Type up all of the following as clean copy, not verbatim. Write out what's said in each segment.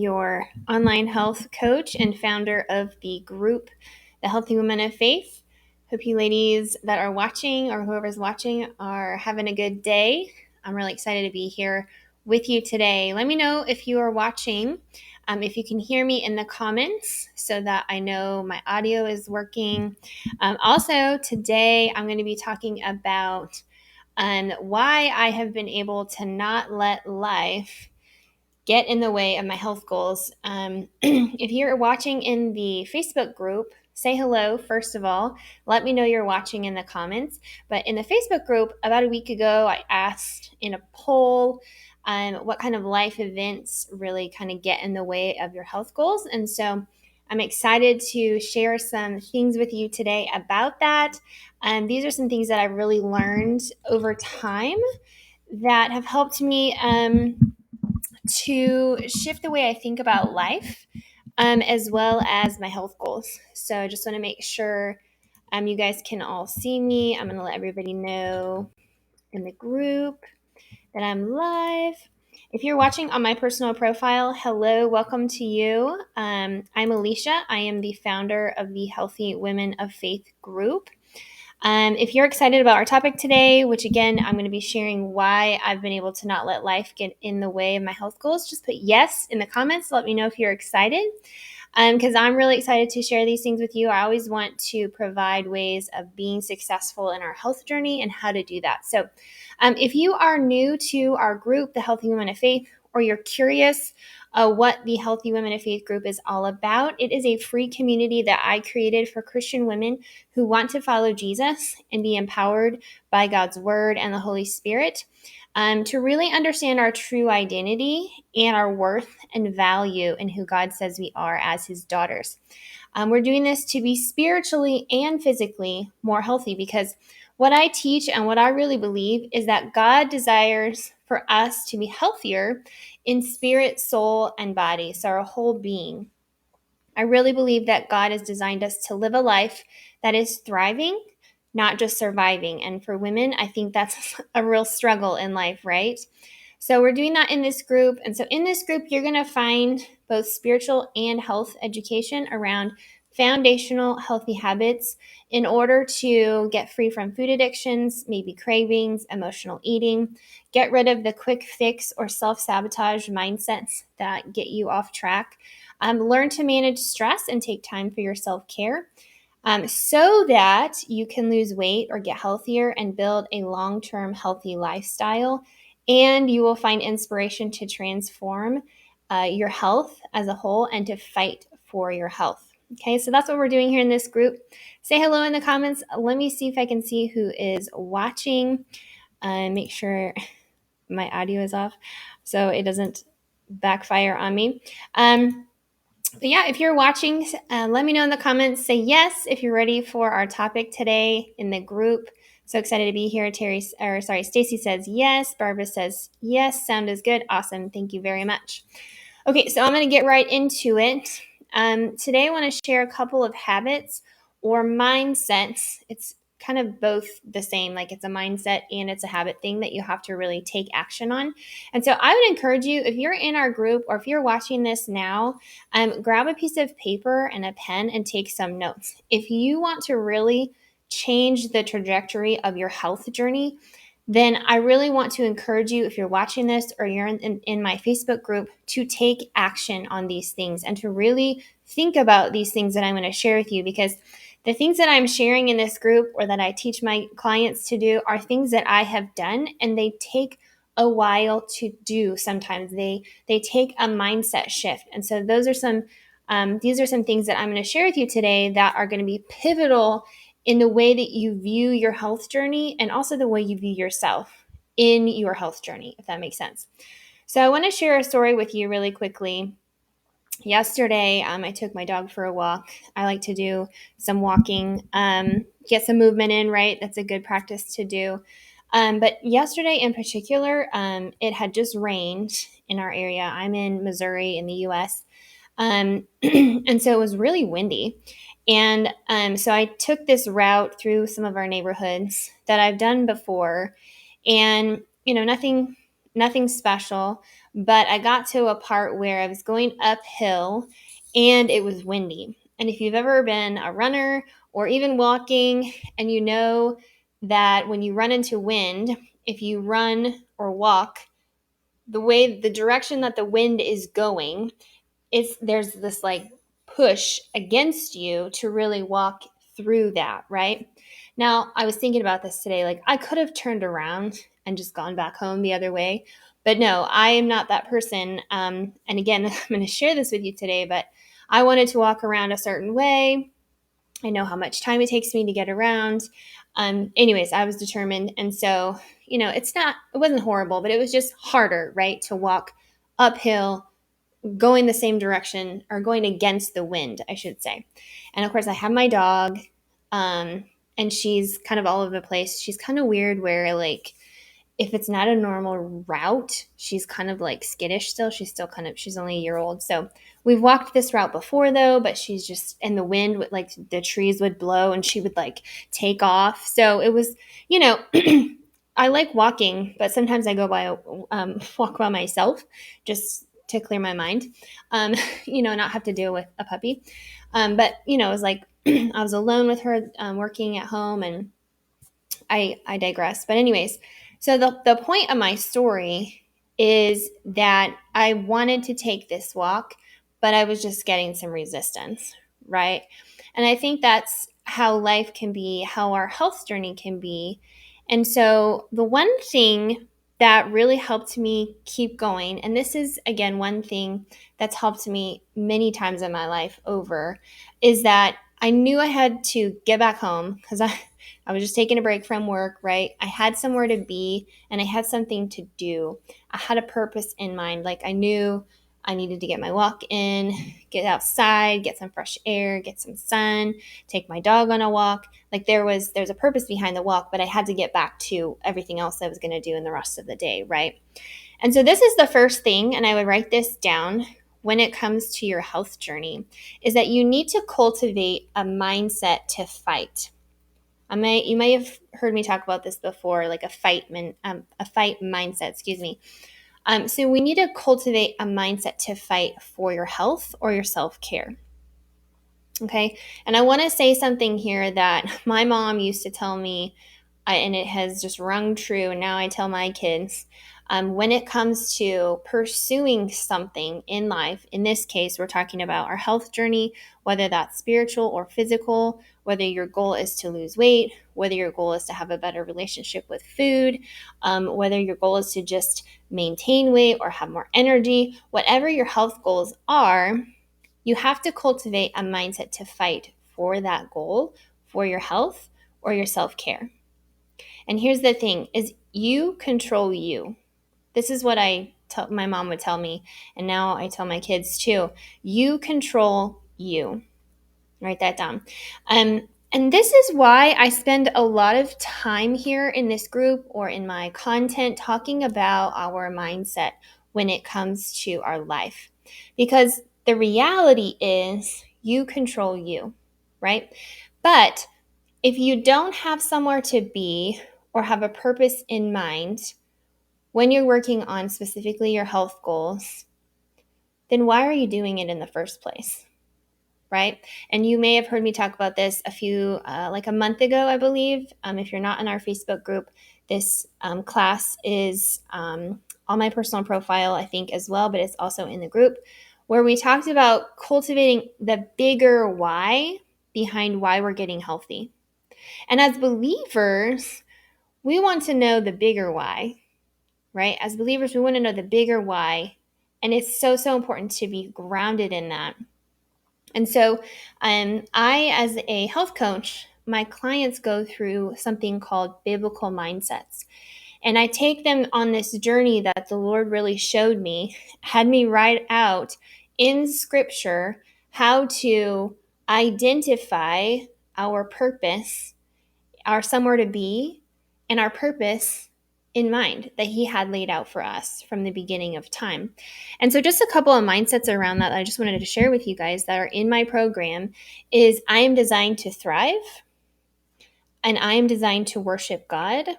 your online health coach and founder of the group, The Healthy Women of Faith. Hope you ladies that are watching or whoever's watching are having a good day. I'm really excited to be here with you today. Let me know if you are watching, if you can hear me in the comments so that I know my audio is working. Also, today I'm going to be talking about why I have been able to not let life get in the way of my health goals. If you're watching in the Facebook group, say hello, first of all. Let me know you're watching in the comments. But in the Facebook group, about a week ago, I asked in a poll what kind of life events really kind of get in the way of your health goals. And so I'm excited to share some things with you today about that. These are some things that I've really learned over time that have helped me to shift the way I think about life, as well as my health goals. So I just want to make sure you guys can all see me. I'm going to let everybody know in the group that I'm live. If you're watching on my personal profile, hello, welcome to you. I'm Alicia. I am the founder of the Healthy Women of Faith group. If you're excited about our topic today, which again, I'm going to be sharing why I've been able to not let life get in the way of my health goals, just put yes in the comments. Let me know if you're excited, because I'm really excited to share these things with you. I always want to provide ways of being successful in our health journey and how to do that. So if you are new to our group, the Healthy Women of Faith, or you're curious what the Healthy Women of Faith group is all about, it is a free community that I created for Christian women who want to follow Jesus and be empowered by God's word and the Holy Spirit to really understand our true identity and our worth and value in who God says we are as his daughters. We're doing this to be spiritually and physically more healthy, because what I teach and what I really believe is that God desires for us to be healthier in spirit, soul, and body, so our whole being. I really believe that God has designed us to live a life that is thriving, not just surviving. And for women, I think that's a real struggle in life, right? So we're doing that in this group. And so in this group, you're going to find both spiritual and health education around foundational healthy habits in order to get free from food addictions, maybe cravings, emotional eating, get rid of the quick fix or self-sabotage mindsets that get you off track. Learn to manage stress and take time for your self-care, so that you can lose weight or get healthier and build a long-term healthy lifestyle. And you will find inspiration to transform your health as a whole and to fight for your health. Okay, so that's what we're doing here in this group. Say hello in the comments. Let me see if I can see who is watching. Make sure my audio is off so it doesn't backfire on me. But yeah, if you're watching, let me know in the comments. Say yes if you're ready for our topic today in the group. So excited to be here. Stacy says yes. Barbara says yes. Sound is good. Awesome. Thank you very much. Okay, so I'm going to get right into it. Today I want to share a couple of habits or mindsets. It's kind of both the same, like it's a mindset and it's a habit thing that you have to really take action on. And so I would encourage you, if you're in our group or if you're watching this now, grab a piece of paper and a pen and take some notes. If you want to really change the trajectory of your health journey, then I really want to encourage you, if you're watching this or you're in my Facebook group, to take action on these things and to really think about these things that I'm going to share with you, because the things that I'm sharing in this group or that I teach my clients to do are things that I have done, and they take a while to do. Sometimes they take a mindset shift. And so these are some things that I'm going to share with you today that are going to be pivotal in the way that you view your health journey and also the way you view yourself in your health journey, if that makes sense. So I want to share a story with you really quickly. Yesterday, I took my dog for a walk. I like to do some walking, get some movement in, right? That's a good practice to do. But yesterday in particular, it had just rained in our area. I'm in Missouri in the U.S., and so it was really windy. And so I took this route through some of our neighborhoods that I've done before, and nothing special, but I got to a part where I was going uphill and it was windy. And if you've ever been a runner or even walking, and you know that when you run into wind, if you run or walk the direction that the wind is going, there's this like push against you to really walk through that, right? Now, I was thinking about this today. Like, I could have turned around and just gone back home the other way, but no, I am not that person. And again, I'm going to share this with you today, but I wanted to walk around a certain way. I know how much time it takes me to get around. Anyways, I was determined. And so, it wasn't horrible, but it was just harder, right? To walk uphill going the same direction or going against the wind, I should say. And of course, I have my dog, and she's kind of all over the place. She's kind of weird where, like, if it's not a normal route, she's kind of like skittish still. She's only a year old. So we've walked this route before though, but she's just, and the wind would like, the trees would blow and she would like take off. So it was, you know, I like walking, but sometimes I go walk by myself just to clear my mind, not have to deal with a puppy. But it was like, I was alone with her, working at home, and I digress. But anyways, so the point of my story is that I wanted to take this walk, but I was just getting some resistance, right? And I think that's how life can be, how our health journey can be. And so the one thing that really helped me keep going, and this is again one thing that's helped me many times in my life over, is that I knew I had to get back home because I was just taking a break from work, right? I had somewhere to be and I had something to do. I had a purpose in mind. Like, I knew I needed to get my walk in, get outside, get some fresh air, get some sun, take my dog on a walk. Like, there's a purpose behind the walk, but I had to get back to everything else I was going to do in the rest of the day, right? And so this is the first thing, and I would write this down when it comes to your health journey, is that you need to cultivate a mindset to fight. You may have heard me talk about this before, like a fight mindset. Excuse me. So we need to cultivate a mindset to fight for your health or your self-care. Okay, and I want to say something here that my mom used to tell me, and it has just rung true. And now I tell my kids, when it comes to pursuing something in life, in this case, we're talking about our health journey, whether that's spiritual or physical, whether your goal is to lose weight, whether your goal is to have a better relationship with food, whether your goal is to just maintain weight or have more energy, whatever your health goals are, you have to cultivate a mindset to fight for that goal, for your health or your self-care. And here's the thing, is you control you. This is what my mom would tell me, and now I tell my kids too. You control you. Write that down. And this is why I spend a lot of time here in this group or in my content talking about our mindset when it comes to our life. Because the reality is you control you, right? But if you don't have somewhere to be or have a purpose in mind when you're working on specifically your health goals, then why are you doing it in the first place? Right? And you may have heard me talk about this like a month ago, I believe. If you're not in our Facebook group, this class is on my personal profile, I think, as well, but it's also in the group, where we talked about cultivating the bigger why behind why we're getting healthy. And as believers, we want to know the bigger why, right? As believers, we want to know the bigger why. And it's so, so important to be grounded in that. And so as a health coach, my clients go through something called biblical mindsets. And I take them on this journey that the Lord really showed me, had me write out in scripture how to identify our purpose, our somewhere to be, and our purpose in mind that he had laid out for us from the beginning of time. And so just a couple of mindsets around that I just wanted to share with you guys that are in my program is I am designed to thrive, and I am designed to worship God,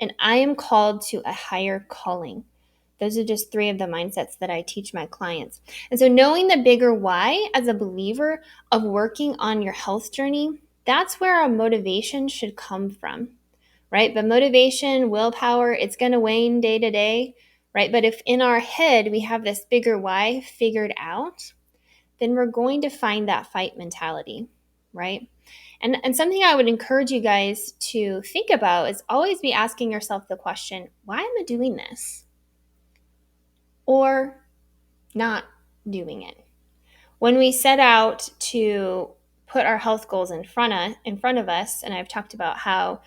and I am called to a higher calling. Those are just 3 of the mindsets that I teach my clients. And so knowing the bigger why as a believer of working on your health journey, that's where our motivation should come from, right? But motivation, willpower, it's going to wane day to day, right? But if in our head we have this bigger why figured out, then we're going to find that fight mentality, right? And something I would encourage you guys to think about is always be asking yourself the question, why am I doing this? Or not doing it. When we set out to put our health goals in front of us, and I've talked about how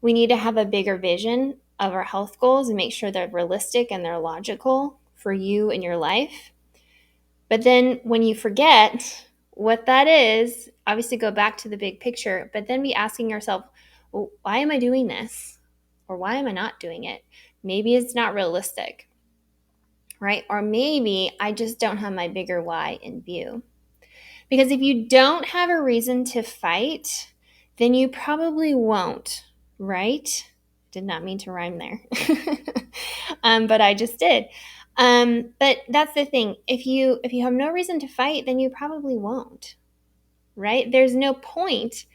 we need to have a bigger vision of our health goals and make sure they're realistic and they're logical for you and your life. But then when you forget what that is, obviously go back to the big picture, but then be asking yourself, well, why am I doing this? Or why am I not doing it? Maybe it's not realistic, right? Or maybe I just don't have my bigger why in view. Because if you don't have a reason to fight, then you probably won't, right? Did not mean to rhyme there. But I just did. But that's the thing. If you have no reason to fight, then you probably won't, right? There's no point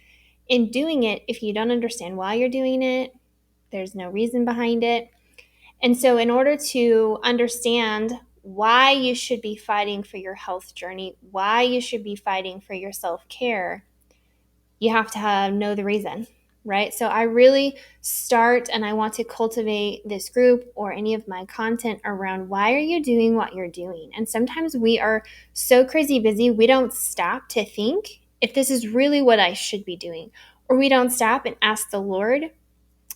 in doing it if you don't understand why you're doing it. There's no reason behind it. And so in order to understand why you should be fighting for your health journey, why you should be fighting for your self-care, you have to know the reason, right? So I really start and I want to cultivate this group or any of my content around why are you doing what you're doing? And sometimes we are so crazy busy, we don't stop to think if this is really what I should be doing. Or we don't stop and ask the Lord,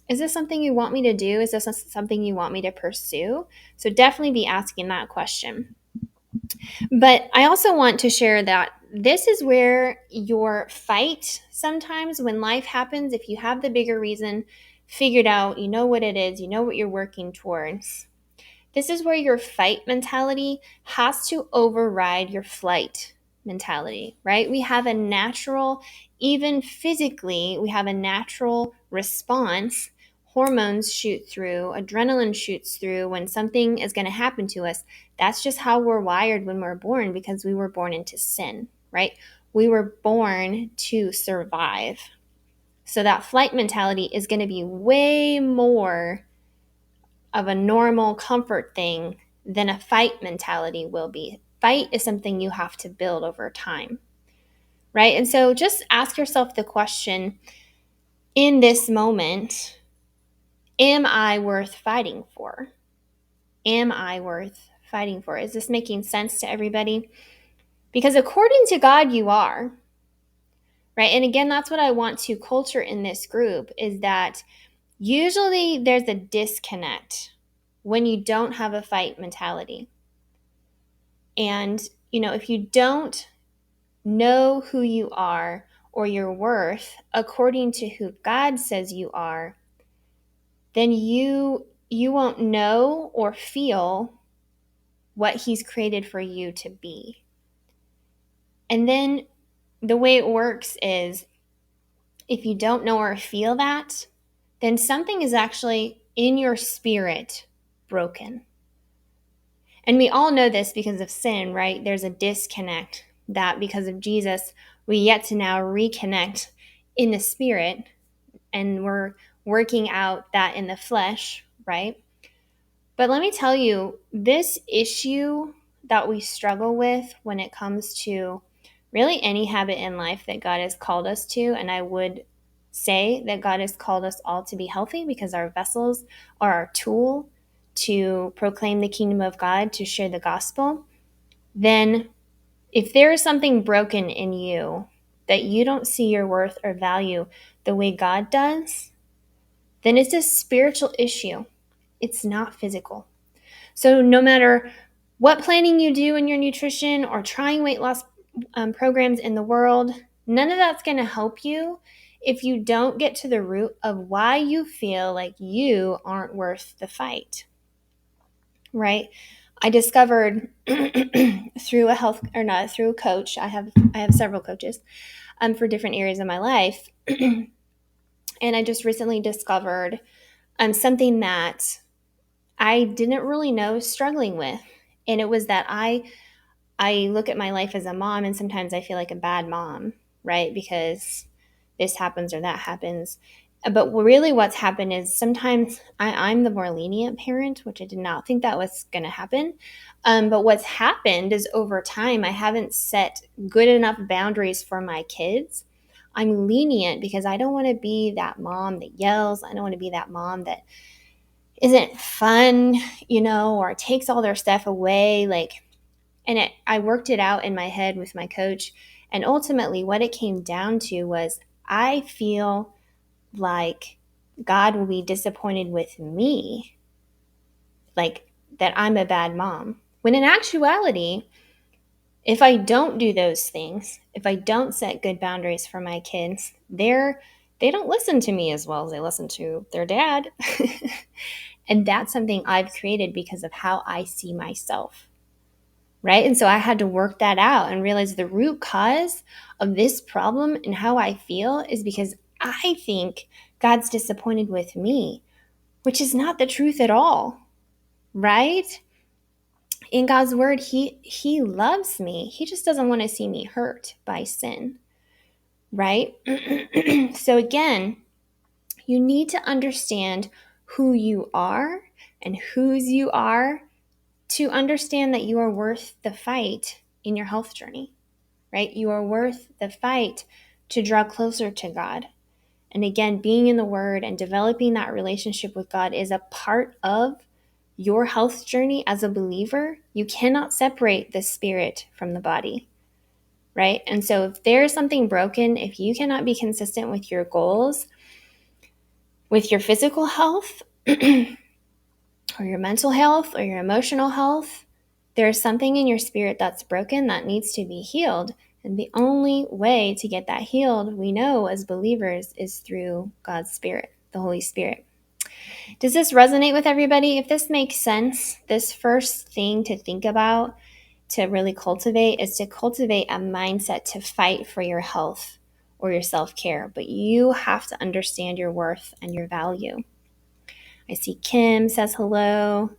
is this something you want me to do? Is this something you want me to pursue? So definitely be asking that question. But I also want to share that this is where your fight sometimes when life happens, if you have the bigger reason figured out, you know what it is, you know what you're working towards. This is where your fight mentality has to override your flight mentality, right? We have a natural, even physically, we have a natural response. Hormones shoot through, adrenaline shoots through when something is going to happen to us. That's just how we're wired when we're born because we were born into sin, right? We were born to survive. So that flight mentality is going to be way more of a normal comfort thing than a fight mentality will be. Fight is something you have to build over time, right? And so just ask yourself the question in this moment, am I worth fighting for? Am I worth fighting for? Is this making sense to everybody? Because according to God, you are, right? And again, that's what I want to culture in this group is that usually there's a disconnect when you don't have a fight mentality. And, if you don't know who you are or your worth according to who God says you are, then you won't know or feel what He's created for you to be. And then the way it works is if you don't know or feel that, then something is actually in your spirit broken. And we all know this because of sin, right? There's a disconnect that because of Jesus, we yet to now reconnect in the spirit, and we're working out that in the flesh, right? But let me tell you, this issue that we struggle with when it comes to really any habit in life that God has called us to, and I would say that God has called us all to be healthy because our vessels are our tool to proclaim the kingdom of God, to share the gospel, then if there is something broken in you that you don't see your worth or value the way God does, then it's a spiritual issue. It's not physical. So no matter what planning you do in your nutrition or trying weight loss programs in the world, none of that's going to help you if you don't get to the root of why you feel like you aren't worth the fight. Right? I discovered through a coach. I have several coaches for different areas of my life, and I just recently discovered something that I didn't really know struggling with. And it was that I look at my life as a mom, and sometimes I feel like a bad mom, right? Because this happens or that happens. But really, what's happened is sometimes I'm the more lenient parent, which I did not think that was going to happen. But what's happened is over time, I haven't set good enough boundaries for my kids. I'm lenient because I don't want to be that mom that yells. I don't want to be that mom that isn't fun, or takes all their stuff away. I worked it out in my head with my coach. And ultimately, what it came down to was I feel like God will be disappointed with me, like that I'm a bad mom. When in actuality, if I don't do those things, if I don't set good boundaries for my kids, they don't listen to me as well as they listen to their dad. And that's something I've created because of how I see myself. Right? And so I had to work that out and realize the root cause of this problem and how I feel is because I think God's disappointed with me, which is not the truth at all. Right? In God's word, he loves me. He just doesn't want to see me hurt by sin. Right? So again, you need to understand who you are and whose you are to understand that you are worth the fight in your health journey, right? You are worth the fight to draw closer to God. And again, being in the Word and developing that relationship with God is a part of your health journey as a believer. You cannot separate the spirit from the body, right? And so if there is something broken, if you cannot be consistent with your goals, with your physical health, or your mental health, or your emotional health, there's something in your spirit that's broken that needs to be healed. And the only way to get that healed, we know as believers, is through God's Spirit, the Holy Spirit. Does this resonate with everybody? If this makes sense, this first thing to think about, to really cultivate, is to cultivate a mindset to fight for your health or your self-care. But you have to understand your worth and your value. I see Kim says hello.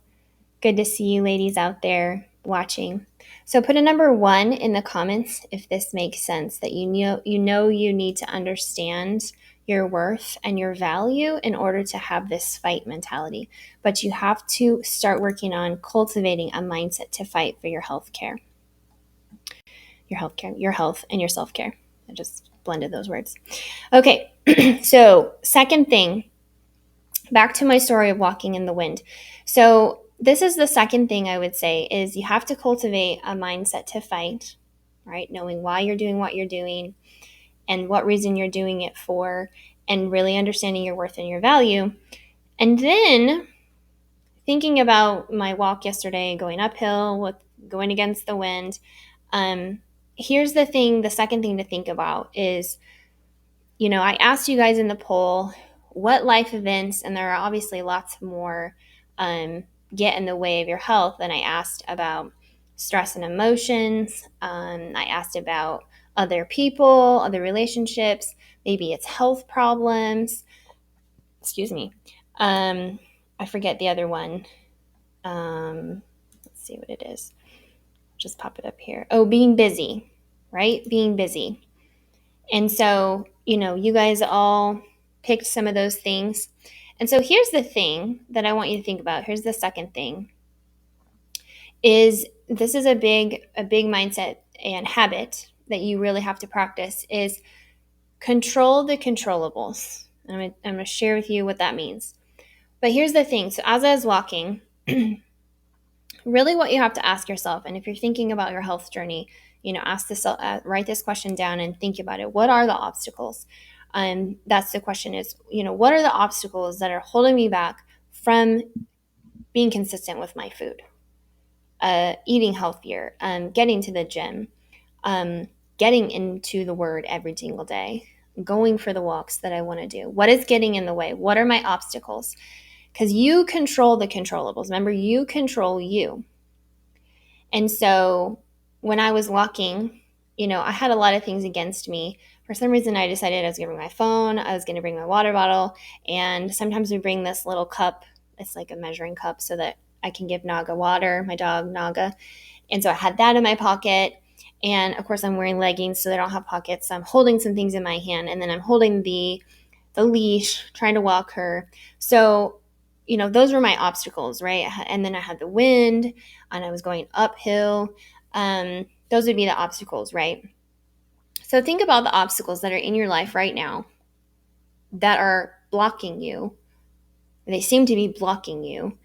Good to see you ladies out there watching. So put a number 1 in the comments if this makes sense, that you need to understand your worth and your value in order to have this fight mentality. But you have to start working on cultivating a mindset to fight for your health and your self-care. I just blended those words. Okay, so second thing, back to my story of walking in the wind. So this is the second thing I would say is you have to cultivate a mindset to fight, right? Knowing why you're doing what you're doing and what reason you're doing it for, and really understanding your worth and your value. And then thinking about my walk yesterday, going uphill with going against the wind. Here's the second thing to think about is, I asked you guys in the poll what life events, and there are obviously lots more, get in the way of your health. And I asked about stress and emotions. I asked about other people, other relationships. Maybe it's health problems. Excuse me. I forget the other one. Let's see what it is. Just pop it up here. Oh, being busy, right? Being busy. And so, you guys all picked some of those things. And so here's the thing that I want you to think about. Here's the second thing is this is a big mindset and habit that you really have to practice is control the controllables. I'm going to share with you what that means. But here's the thing. So as I was walking, really what you have to ask yourself, and if you're thinking about your health journey, write this question down and think about it. What are the obstacles? That's the question is, what are the obstacles that are holding me back from being consistent with my food, eating healthier, getting to the gym, getting into the Word every single day, going for the walks that I want to do? What is getting in the way? What are my obstacles? Because you control the controllables. Remember, you control you. And so when I was walking, I had a lot of things against me. For some reason, I decided I was going to bring my phone, I was going to bring my water bottle, and sometimes we bring this little cup, It's like a measuring cup so that I can give Naga water, my dog Naga. And so I had that in my pocket. And of course, I'm wearing leggings, so they don't have pockets. So I'm holding some things in my hand, and then I'm holding the leash, trying to walk her. So, those were my obstacles, right? And then I had the wind, and I was going uphill. Those would be the obstacles, right? So think about the obstacles that are in your life right now that are blocking you. They seem to be blocking you.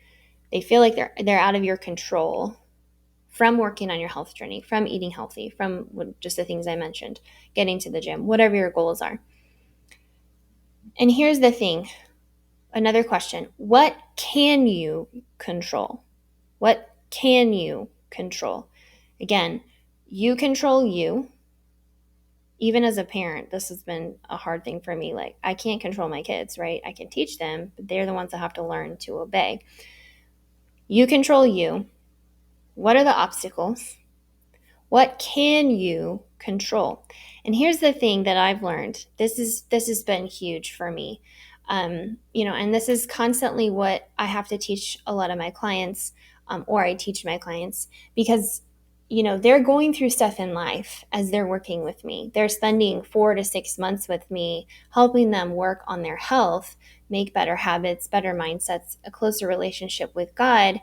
They feel like they're out of your control from working on your health journey, from eating healthy, from just the things I mentioned, getting to the gym, whatever your goals are. And here's the thing, another question. What can you control? What can you control? Again, you control you. Even as a parent, this has been a hard thing for me. Like, I can't control my kids, right? I can teach them, but they're the ones that have to learn to obey. You control you. What are the obstacles? What can you control? And here's the thing that I've learned. This has been huge for me. And this is constantly what I have to teach a lot of my clients, or I teach my clients, because they're going through stuff in life as they're working with me. They're spending 4 to 6 months with me, helping them work on their health, make better habits, better mindsets, a closer relationship with God.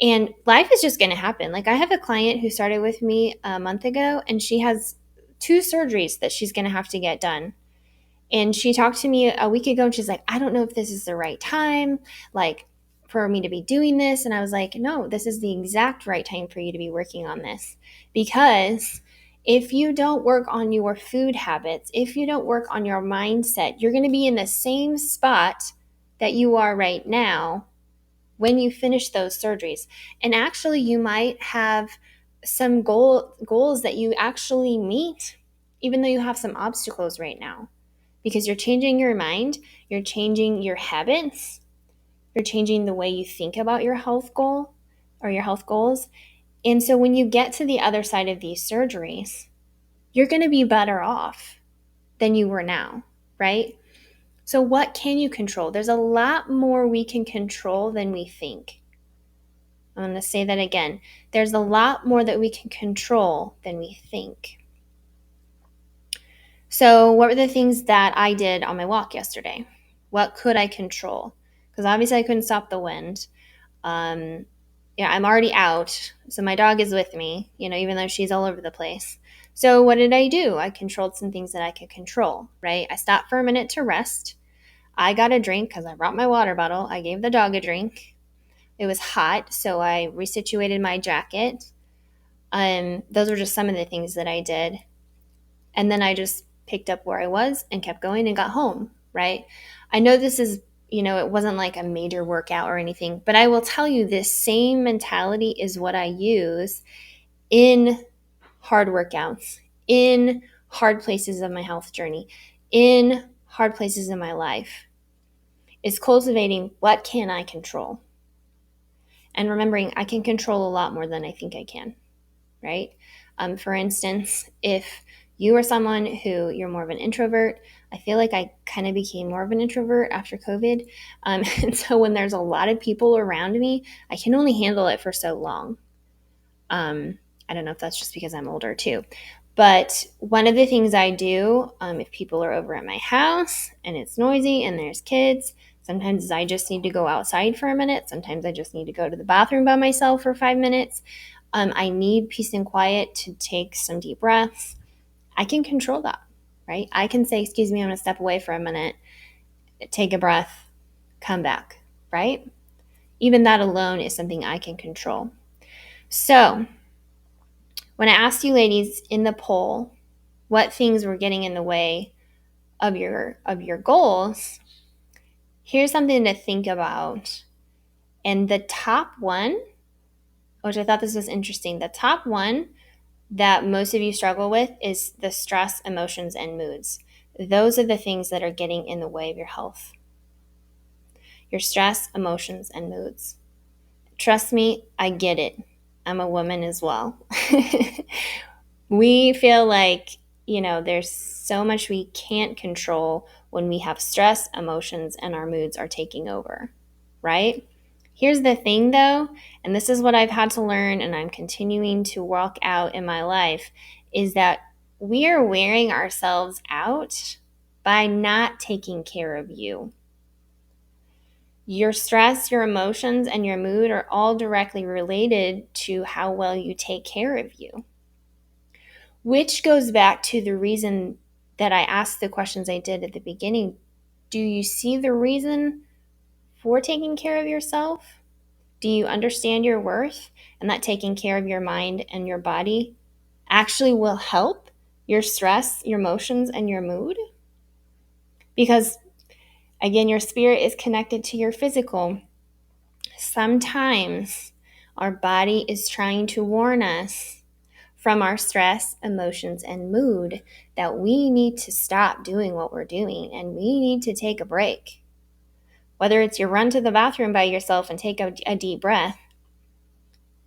And life is just going to happen. Like, I have a client who started with me a month ago, and she has 2 surgeries that she's going to have to get done. And she talked to me a week ago, and she's like, I don't know if this is the right time, like, for me to be doing this. And I was like, no, this is the exact right time for you to be working on this. Because if you don't work on your food habits, if you don't work on your mindset, you're going to be in the same spot that you are right now when you finish those surgeries. And actually, you might have some goals that you actually meet, even though you have some obstacles right now, because you're changing your mind, you're changing your habits, you're changing the way you think about your health goal or your health goals. And so when you get to the other side of these surgeries, you're going to be better off than you were now, right? So what can you control? There's a lot more we can control than we think. I'm going to say that again. There's a lot more that we can control than we think. So what were the things that I did on my walk yesterday? What could I control? Because obviously I couldn't stop the wind. I'm already out. So my dog is with me, even though she's all over the place. So what did I do? I controlled some things that I could control, right? I stopped for a minute to rest. I got a drink because I brought my water bottle. I gave the dog a drink. It was hot, so I resituated my jacket. Those were just some of the things that I did. And then I just picked up where I was and kept going and got home, right? I know this is, it wasn't like a major workout or anything, but I will tell you this same mentality is what I use in hard workouts, in hard places of my health journey, in hard places in my life, is cultivating what can I control? And remembering I can control a lot more than I think I can, right? For instance, if you are someone who you're more of an introvert, I feel like I kind of became more of an introvert after COVID. And so when there's a lot of people around me, I can only handle it for so long. I don't know if that's just because I'm older too. But one of the things I do, if people are over at my house and it's noisy and there's kids, sometimes I just need to go outside for a minute. Sometimes I just need to go to the bathroom by myself for 5 minutes. I need peace and quiet to take some deep breaths. I can control that, right? I can say, excuse me, I'm going to step away for a minute, take a breath, come back, right? Even that alone is something I can control. So when I asked you ladies in the poll what things were getting in the way of your goals, here's something to think about. And the top one, which I thought this was interesting, the top one that most of you struggle with is the stress, emotions, and moods. Those are the things that are getting in the way of your health. Your stress, emotions, and moods. Trust me, I get it. I'm a woman as well. We feel like, there's so much we can't control when we have stress, emotions, and our moods are taking over, right? Here's the thing though, and this is what I've had to learn and I'm continuing to walk out in my life, is that we are wearing ourselves out by not taking care of you. Your stress, your emotions, and your mood are all directly related to how well you take care of you. Which goes back to the reason that I asked the questions I did at the beginning. Do you see the reason for taking care of yourself? Do you understand your worth and that taking care of your mind and your body actually will help your stress, your emotions, and your mood? Because again, your spirit is connected to your physical. Sometimes our body is trying to warn us from our stress, emotions, and mood that we need to stop doing what we're doing and we need to take a break. Whether it's you run to the bathroom by yourself and take a deep breath,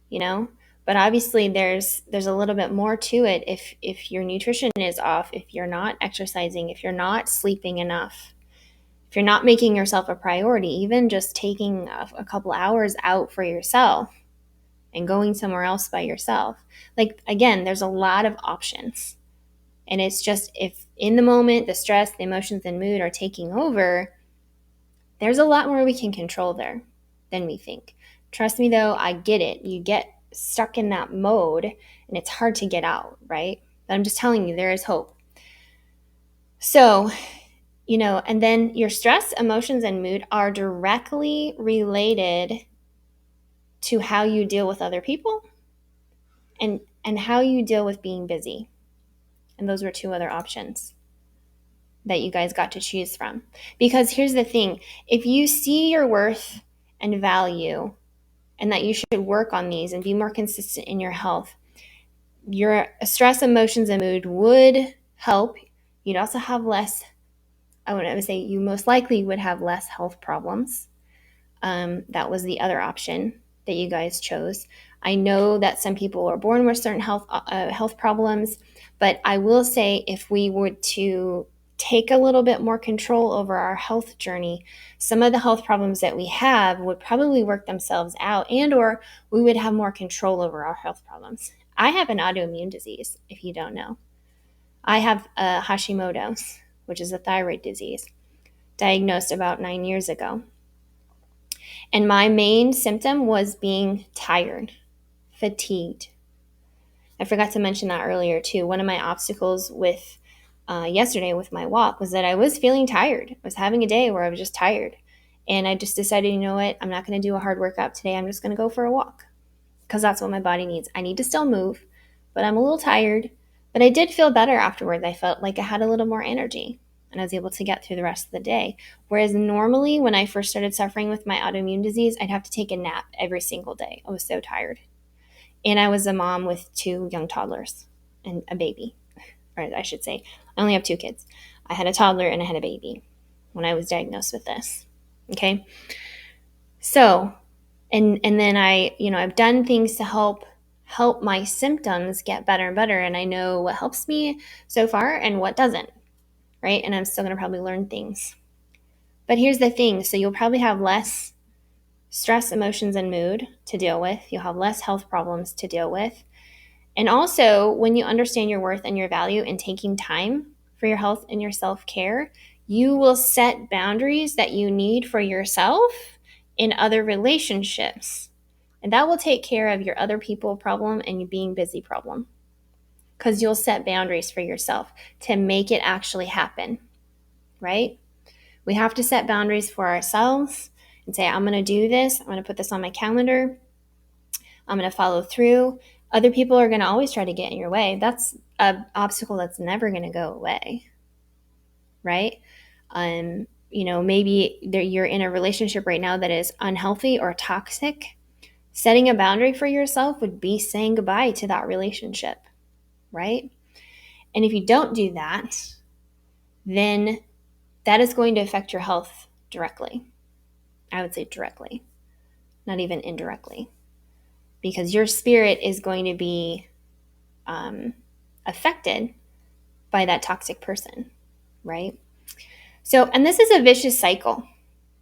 but obviously there's a little bit more to it. If your nutrition is off, if you're not exercising, if you're not sleeping enough, if you're not making yourself a priority, even just taking a couple hours out for yourself and going somewhere else by yourself. Like, again, there's a lot of options. And it's just, if in the moment, the stress, the emotions, and mood are taking over, there's a lot more we can control there than we think. Trust me though, I get it. You get stuck in that mode and it's hard to get out, right? But I'm just telling you, there is hope. So, and then your stress, emotions, and mood are directly related to how you deal with other people and how you deal with being busy. And those were two other options that you guys got to choose from. Because here's the thing, if you see your worth and value and that you should work on these and be more consistent in your health, your stress, emotions, and mood would help. You'd also have less, I would say you most likely would have less health problems. That was the other option that you guys chose. I know that some people are born with certain health problems, but I will say if we were to take a little bit more control over our health journey, some of the health problems that we have would probably work themselves out, and or we would have more control over our health problems. I have an autoimmune disease, if you don't know. I have Hashimoto's, which is a thyroid disease, diagnosed about 9 years ago. And my main symptom was being tired, fatigued. I forgot to mention that earlier too. One of my obstacles with yesterday with my walk was that I was feeling tired. I was having a day where I was just tired. And I just decided, you know what? I'm not going to do a hard workout today. I'm just going to go for a walk because that's what my body needs. I need to still move, but I'm a little tired. But I did feel better afterwards. I felt like I had a little more energy and I was able to get through the rest of the day. Whereas normally when I first started suffering with my autoimmune disease, I'd have to take a nap every single day. I was so tired. And I was a mom with 2 young toddlers and a baby. Or I should say, I only have 2 kids. I had a toddler and I had a baby when I was diagnosed with this. Okay. So, and then I've done things to help my symptoms get better and better. And I know what helps me so far and what doesn't. Right? And I'm still going to probably learn things. But here's the thing. So you'll probably have less stress, emotions, and mood to deal with. You'll have less health problems to deal with. And also, when you understand your worth and your value and taking time for your health and your self-care, you will set boundaries that you need for yourself in other relationships. And that will take care of your other people problem and your being busy problem. Because you'll set boundaries for yourself to make it actually happen, right? We have to set boundaries for ourselves and say, I'm going to do this. I'm going to put this on my calendar. I'm going to follow through. Other people are going to always try to get in your way. That's an obstacle that's never going to go away, right? Maybe you're in a relationship right now that is unhealthy or toxic. Setting a boundary for yourself would be saying goodbye to that relationship, right? And if you don't do that, then that is going to affect your health directly. I would say directly, not even indirectly, because your spirit is going to be affected by that toxic person, right? So, and this is a vicious cycle.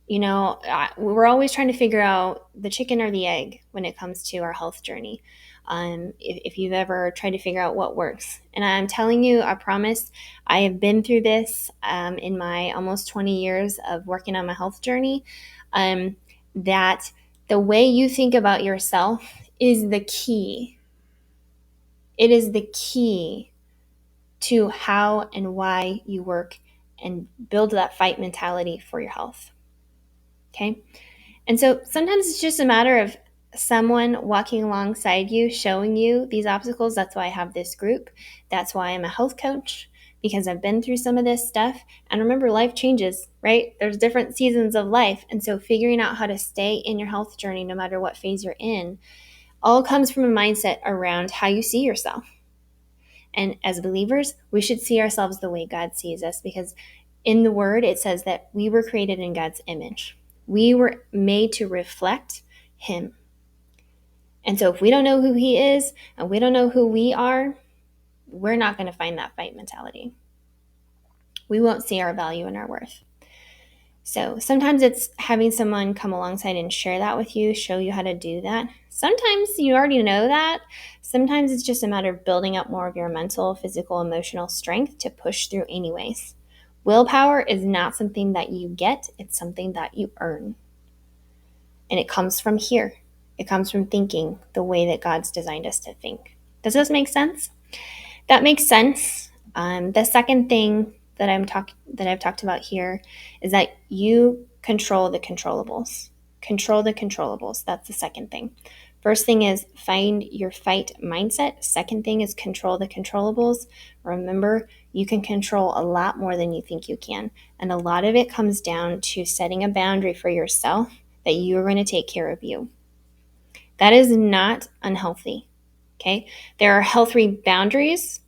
We're always trying to figure out the chicken or the egg when it comes to our health journey. If you've ever tried to figure out what works. And I'm telling you, I promise, I have been through this in my almost 20 years of working on my health journey, that the way you think about yourself is the key. It is the key to how and why you work and build that fight mentality for your health. Okay? And so sometimes it's just a matter of someone walking alongside you, showing you these obstacles. That's why I have this group. That's why I'm a health coach, because I've been through some of this stuff. And remember, life changes, right? There's different seasons of life. And so figuring out how to stay in your health journey, no matter what phase you're in, all comes from a mindset around how you see yourself. And as believers, we should see ourselves the way God sees us, because in the Word, it says that we were created in God's image. We were made to reflect Him. And so if we don't know who He is and we don't know who we are, we're not going to find that fight mentality. We won't see our value and our worth. So sometimes it's having someone come alongside and share that with you, show you how to do that. Sometimes you already know that. Sometimes it's just a matter of building up more of your mental, physical, emotional strength to push through anyways. Willpower is not something that you get, it's something that you earn. And it comes from here. It comes from thinking the way that God's designed us to think. Does this make sense? That makes sense. The second thing that I've talked about here is that you control the controllables. Control the controllables. That's the second thing. First thing is find your fight mindset. Second thing is control the controllables. Remember, you can control a lot more than you think you can. And a lot of it comes down to setting a boundary for yourself that you are going to take care of you. That is not unhealthy. Okay? There are healthy boundaries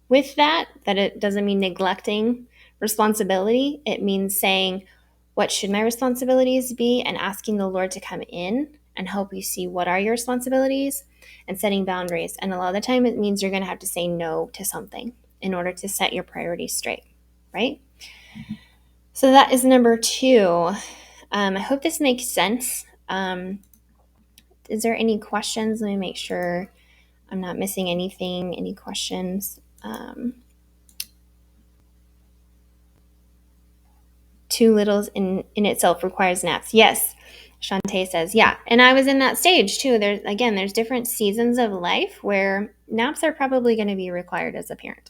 with that it doesn't mean neglecting responsibility. It means saying, what should my responsibilities be? And asking the Lord to come in and help you see what are your responsibilities and setting boundaries. And a lot of the time it means you're going to have to say no to something in order to set your priorities straight, right? So that is number 2. I hope this makes sense. Is there any questions? Let me make sure I'm not missing anything. Any questions? Too little in itself requires naps. Yes, Shantae says, yeah. And I was in that stage too. There's different seasons of life where naps are probably going to be required as a parent.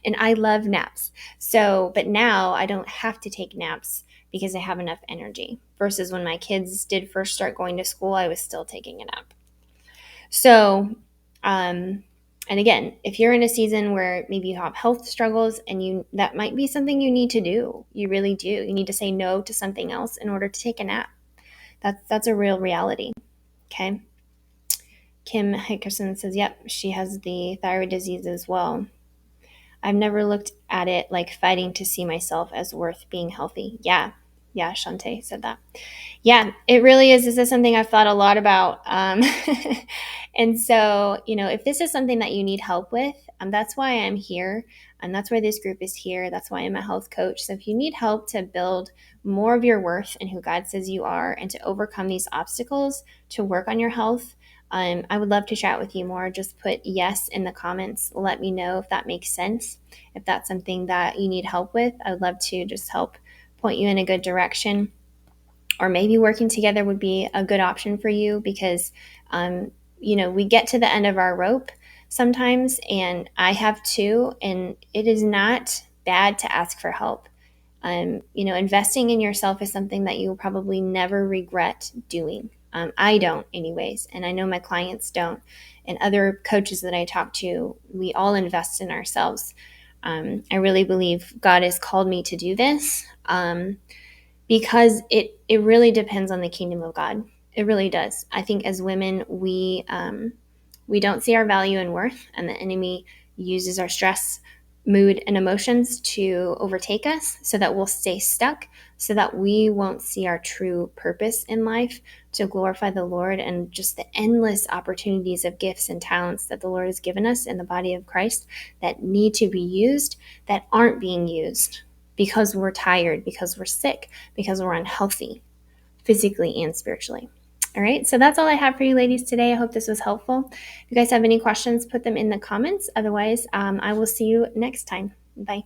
And I love naps. But now I don't have to take naps because I have enough energy. Versus when my kids did first start going to school, I was still taking a nap. So, and again, if you're in a season where maybe you have health struggles and that might be something you need to do. You really do. You need to say no to something else in order to take a nap. That's a real reality. Okay. Kim Hickerson says, yep, she has the thyroid disease as well. I've never looked at it like fighting to see myself as worth being healthy. Yeah, Shantae said that. Yeah, it really is. This is something I've thought a lot about. And so, if this is something that you need help with, that's why I'm here. And that's why this group is here. That's why I'm a health coach. So if you need help to build more of your worth and who God says you are and to overcome these obstacles to work on your health, I would love to chat with you more. Just put yes in the comments. Let me know if that makes sense. If that's something that you need help with, I would love to just help point you in a good direction. Or maybe working together would be a good option for you because, we get to the end of our rope sometimes, and I have too, and it is not bad to ask for help. Investing in yourself is something that you will probably never regret doing. I don't anyways, and I know my clients don't, and other coaches that I talk to, we all invest in ourselves. I really believe God has called me to do this. Because it really depends on the kingdom of God. It really does. I think as women, we don't see our value and worth, and the enemy uses our stress, mood, and emotions to overtake us so that we'll stay stuck, so that we won't see our true purpose in life to glorify the Lord and just the endless opportunities of gifts and talents that the Lord has given us in the body of Christ that need to be used, that aren't being used because we're tired, because we're sick, because we're unhealthy, physically and spiritually. All right, so that's all I have for you ladies today. I hope this was helpful. If you guys have any questions, put them in the comments. Otherwise, I will see you next time. Bye.